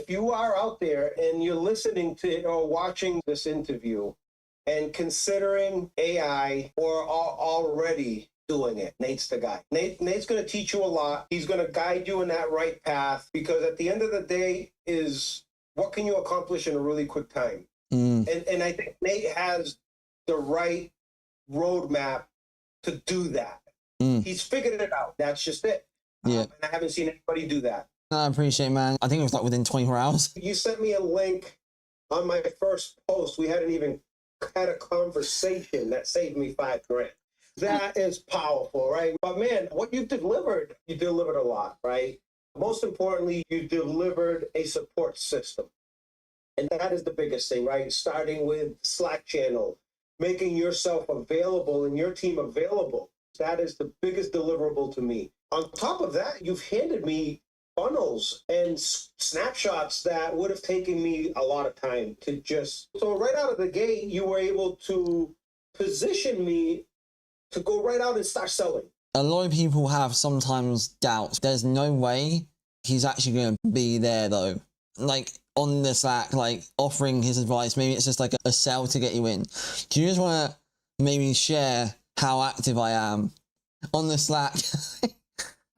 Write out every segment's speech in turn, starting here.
if you are out there and you're listening to or watching this interview and considering AI or already doing it, Nate's the guy. Nate's going to teach you a lot. He's going to guide you in that right path, because at the end of the day is what can you accomplish in a really quick time? And I think Nate has the right roadmap to do that. He's figured it out. That's just it. And I haven't seen anybody do that. I appreciate it, man. I think it was like within 24 hours. You sent me a link on my first post. We hadn't even had a conversation that saved me $5,000. That is powerful, right? But man, what you delivered a lot, right? Most importantly, you delivered a support system. And that is the biggest thing, right? Starting with Slack channel, making yourself available and your team available. That is the biggest deliverable to me. On top of that, you've handed me funnels and snapshots that would have taken me a lot of time to just... So right out of the gate, you were able to position me to go right out and start selling. A lot of people have sometimes doubts. There's no way he's actually going to be there though. Like on the Slack, like offering his advice. Maybe it's just like a sell to get you in. Do you just want to maybe share how active I am on the Slack?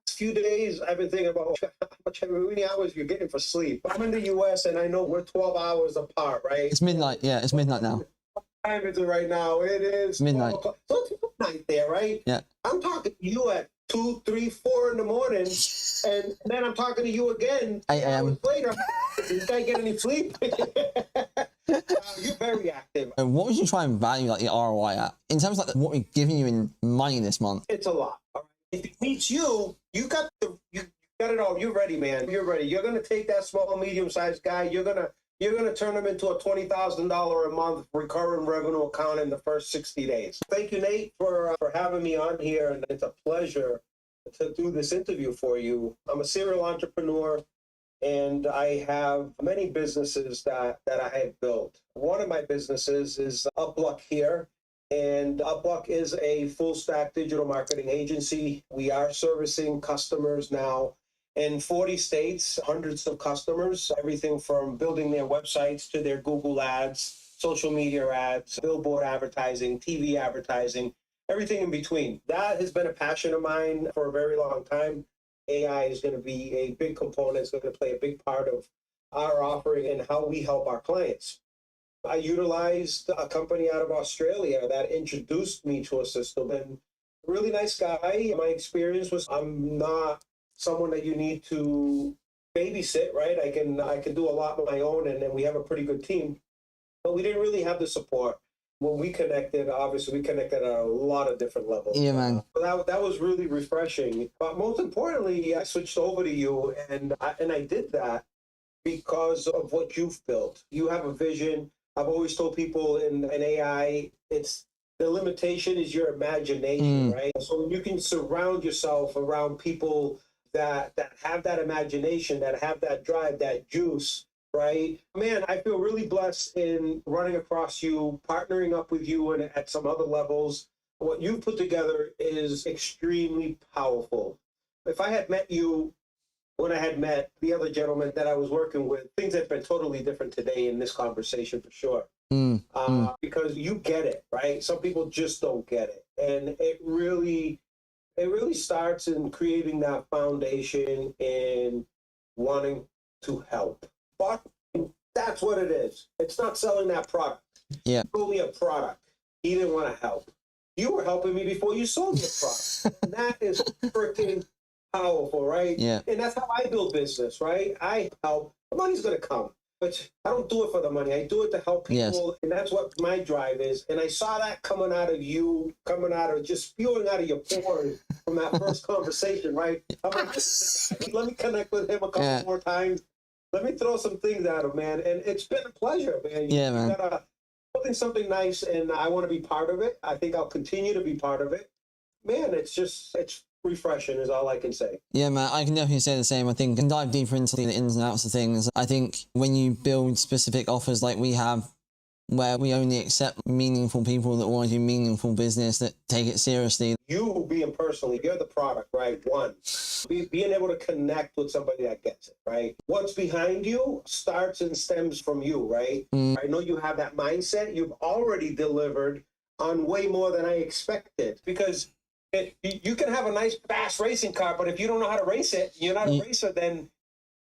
Few days I've been thinking about how many hours you're getting for sleep. I'm in the US and I know we're 12 hours apart, right? It's midnight. Yeah, it's midnight now. What time is it right now? It is midnight. So it's midnight there, right? Yeah. I'm talking to you at 2, 3, 4 in the morning, and then I'm talking to you again 8 a.m. later. Did this guy get any sleep? You're very active. And what would you try and value like the ROI at in terms of like what we're giving you in money this month? It's a lot. All right? If it meets you, you got it all. You're ready, man. You're ready. You're gonna take that small, medium-sized guy. You're gonna turn him into a $20,000 a month recurring revenue account in the first 60 days. Thank you, Nate, for having me on here, and it's a pleasure to do this interview for you. I'm a serial entrepreneur, and I have many businesses that I have built. One of my businesses is Upluck here. And Upluck is a full-stack digital marketing agency. We are servicing customers now in 40 states, hundreds of customers, everything from building their websites to their Google ads, social media ads, billboard advertising, TV advertising, everything in between. That has been a passion of mine for a very long time. AI is going to be a big component. It's going to play a big part of our offering and how we help our clients. I utilized a company out of Australia that introduced me to a system, and a really nice guy. My experience was I'm not someone that you need to babysit, right? I can do a lot on my own, and we have a pretty good team, but we didn't really have the support. When we connected, obviously we connected at a lot of different levels. Yeah, man. That was really refreshing. But most importantly, I switched over to you, and I did that because of what you've built. You have a vision. I've always told people in AI, it's the limitation is your imagination, right? So when you can surround yourself around people that have that imagination, that have that drive, that juice, right? Man, I feel really blessed in running across you, partnering up with you, and at some other levels. What you've put together is extremely powerful. If I had met you when I had met the other gentleman that I was working with, things have been totally different today in this conversation for sure. Because you get it, right? Some people just don't get it. And it really starts in creating that foundation and wanting to help. But that's what it is. It's not selling that product. Yeah. He sold me a product. He didn't want to help. You were helping me before you sold your product. And that is freaking powerful, right? Yeah. And that's how I build business, right? I help. The money's going to come, but I don't do it for the money. I do it to help people. Yes. And that's what my drive is. And I saw that coming out of you, just spewing out of your pores from that first conversation, right? I'm like, this is the guy. Let me connect with him a couple more times. Let me throw some things at him, man. And it's been a pleasure, man. Yeah, man. You got something nice, and I want to be part of it. I think I'll continue to be part of it. Man, it's refreshing is all I can say. Yeah, man, I can definitely say the same. I think I can dive deeper into the ins and outs of things. I think when you build specific offers like we have, where we only accept meaningful people that want to do meaningful business, that take it seriously. You being personally, you're the product, right? One, being able to connect with somebody that gets it, right? What's behind you starts and stems from you, right? I know you have that mindset. You've already delivered on way more than I expected, because you can have a nice fast racing car, but if you don't know how to race it, you're not a racer, then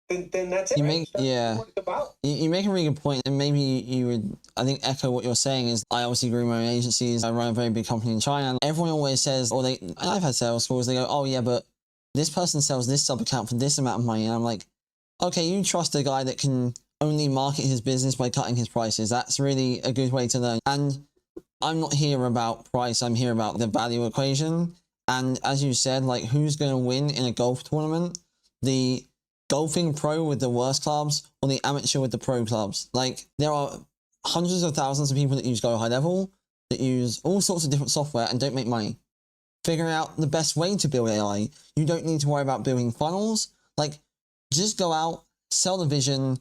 that's it. You right? make, yeah. What it's about. You make a really good point, and maybe you would, I think, echo what you're saying. Is I obviously grew my own agencies. I run a very big company in China, and everyone always says, or they, and I've had sales calls, they go, oh yeah, but this person sells this sub account for this amount of money, and I'm like, okay, you trust a guy that can only market his business by cutting his prices. That's really a good way to learn. And I'm not here about price. I'm here about the value equation. And as you said, like, who's going to win in a golf tournament? The golfing pro with the worst clubs or the amateur with the pro clubs? Like, there are hundreds of thousands of people that use Go High Level, that use all sorts of different software and don't make money. Figuring out the best way to build AI. You don't need to worry about building funnels. Like, just go out, sell the vision,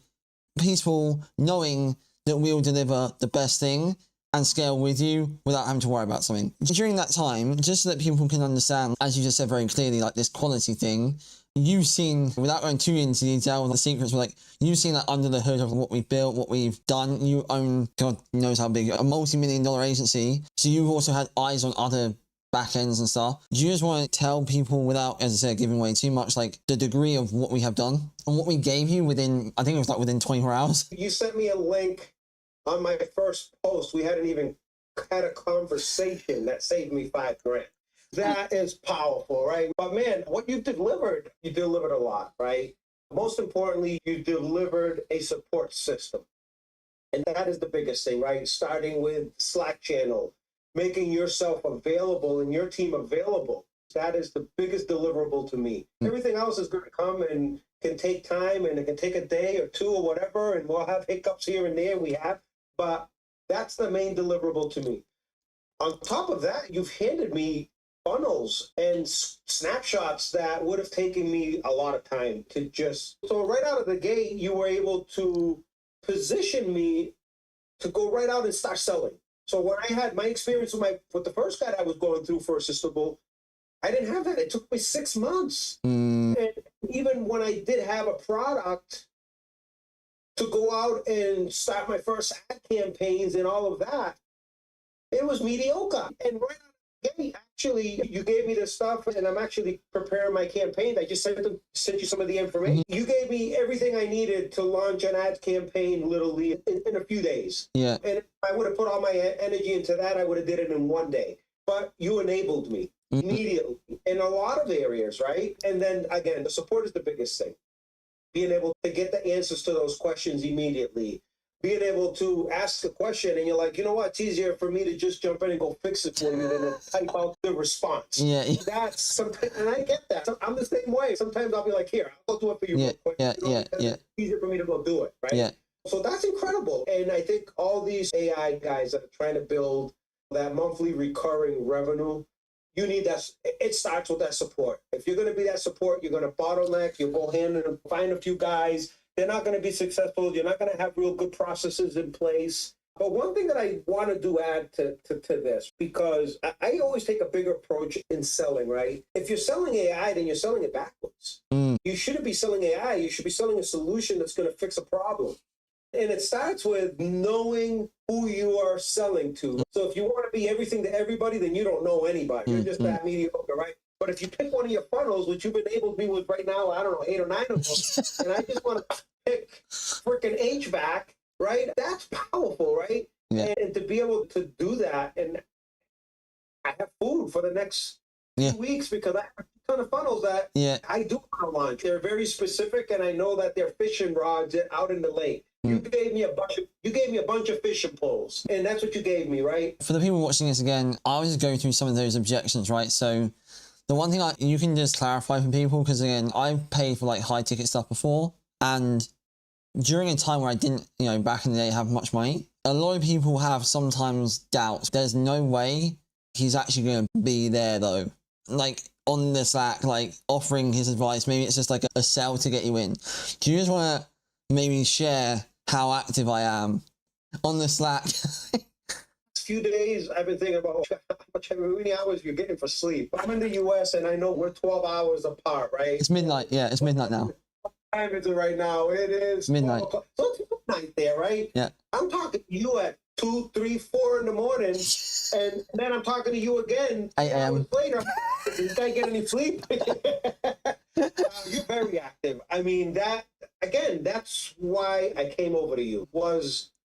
peaceful, knowing that we'll deliver the best thing and scale with you without having to worry about something. During that time, just so that people can understand, as you just said very clearly, like this quality thing, you've seen, without going too into detail, the secrets were like, you've seen that under the hood of what we've built, what we've done. You own, God knows how big, a multi-million-dollar agency. So you've also had eyes on other back ends and stuff. Do you just want to tell people, without, as I said, giving away too much, like the degree of what we have done and what we gave you within, I think it was like within 24 hours? You sent me a link on my first post. We hadn't even had a conversation that saved me $5,000. That is powerful, right? But man, what you delivered a lot, right? Most importantly, you delivered a support system. And that is the biggest thing, right? Starting with Slack channel, making yourself available and your team available. That is the biggest deliverable to me. Everything else is going to come and can take time, and it can take a day or two or whatever, and we'll have hiccups here and there, we have, but that's the main deliverable to me. On top of that, you've handed me funnels and snapshots that would have taken me a lot of time to just, so right out of the gate, you were able to position me to go right out and start selling. So when I had my experience with the first guy I was going through for Assistable, I didn't have that. It took me 6 months. And even when I did have a product to go out and start my first ad campaigns and all of that, it was mediocre. And right out of the gate, actually, you gave me this stuff, and I'm actually preparing my campaign. I just sent you some of the information. You gave me everything I needed to launch an ad campaign literally in a few days. Yeah. And if I would have put all my energy into that, I would have did it in 1 day. But you enabled me immediately in a lot of areas, right? And then again, the support is the biggest thing. Being able to get the answers to those questions immediately. Being able to ask the question and you're like, you know what, it's easier for me to just jump in and go fix it for you than to type out the response. Yeah. That's something, and I get that. I'm the same way. Sometimes I'll be like, here, I'll do it for you real quick. It's easier for me to go do it, right? Yeah. So that's incredible. And I think all these AI guys that are trying to build that monthly recurring revenue, you need that. It starts with that support. If you're going to be that support, you're going to bottleneck, you'll go hand and find a few guys. They're not going to be successful. You're not going to have real good processes in place. But one thing that I want to do add to this, because I always take a bigger approach in selling, right? If you're selling AI, then you're selling it backwards. You shouldn't be selling AI. You should be selling a solution that's going to fix a problem. And it starts with knowing who you are selling to. So if you want to be everything to everybody, then you don't know anybody. You're just that mediocre, right? But if you pick one of your funnels, which you've enabled me with right now, I don't know, 8 or 9 of them, and I just want to pick freaking HVAC, right? That's powerful, right? Yeah. And to be able to do that, and I have food for the next 2 weeks because I have a ton of funnels that I do want to launch. They're very specific, and I know that they're fishing rods out in the lake. You gave me a bunch of fishing poles, and that's what you gave me, right? For the people watching this again, I was just going through some of those objections, right? So the one thing you can just clarify for people, because again, I've paid for like high ticket stuff before, and during a time where I didn't, back in the day, have much money, a lot of people have sometimes doubts. There's no way he's actually going to be there though. Like on the Slack, like offering his advice, maybe it's just like a sell to get you in. Do you just want to maybe share how active I am on the Slack. Few days I've been thinking about how many hours you're getting for sleep. I'm in the US and I know we're 12 hours apart, right? It's midnight. Yeah, it's midnight now. What time is it right now? It is midnight. So it's midnight there, right? Yeah. I'm talking to you at 2, 3, 4 in the morning, and then I'm talking to you again 8 a.m. hours later. Did this guy get any sleep? You're very active. I mean, that's why I came over to you.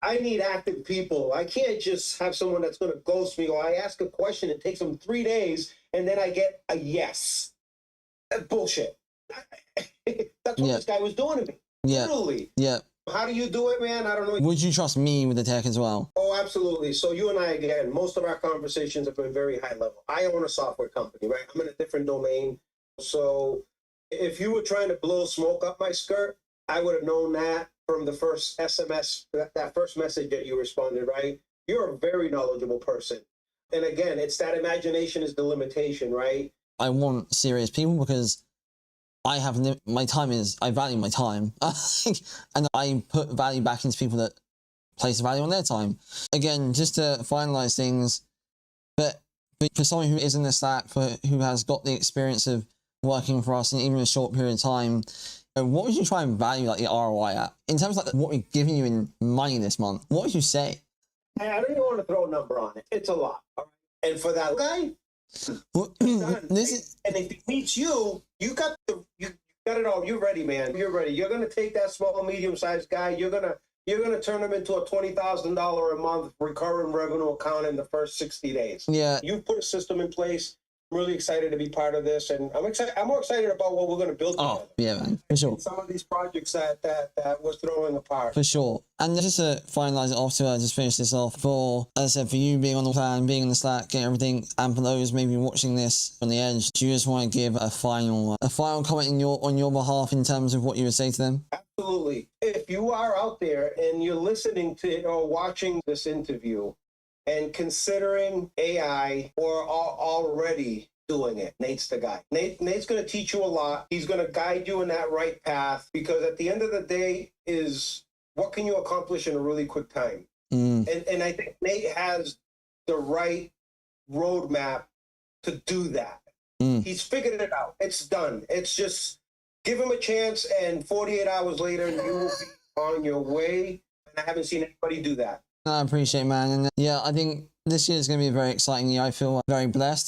I need active people. I can't just have someone that's going to ghost me, or I ask a question, it takes them 3 days, and then I get a yes. That's bullshit. That's what this guy was doing to me. Yeah. Literally. Yeah. How do you do it, man? I don't know. Would you trust me with the tech as well? Oh, absolutely. So you and I, again, most of our conversations have been very high level. I own a software company, right? I'm in a different domain. So if you were trying to blow smoke up my skirt, I would have known that from the first SMS, that first message that you responded, right? You're a very knowledgeable person. And again, it's that imagination is the limitation, right? I want serious people because I have I value my time. And I put value back into people that place value on their time. Again, just to finalize things, but for someone who is in the Slack, who has got the experience of working for us in even a short period of time, what would you try and value like the ROI at? In terms of like what we're giving you in money this month, what would you say? I don't even want to throw a number on it. It's a lot. All right? And for that guy, and if he meets you, you got it all. You're ready, man. You're ready. You're gonna take that small, medium-sized guy. You're gonna turn him into a $20,000 a month recurring revenue account in the first 60 days. Yeah. You put a system in place. I'm really excited to be part of this, and I'm more excited about what we're going to build together. Oh, yeah, man, for sure. Some of these projects that we're throwing apart. For sure. And just to finalize it off, to just finish this off, as I said, for you being on the plan, being in the Slack, getting everything, and for those maybe watching this on the edge, do you just want to give a final comment on your behalf in terms of what you would say to them? Absolutely. If you are out there and you're listening to or watching this interview, and considering AI or are already doing it, Nate's the guy. Nate's going to teach you a lot. He's going to guide you in that right path, because at the end of the day is what can you accomplish in a really quick time? And I think Nate has the right roadmap to do that. He's figured it out. It's done. It's just give him a chance, and 48 hours later, you will be on your way. And I haven't seen anybody do that. I appreciate it, man. And yeah, I think this year is going to be a very exciting year. I feel very blessed.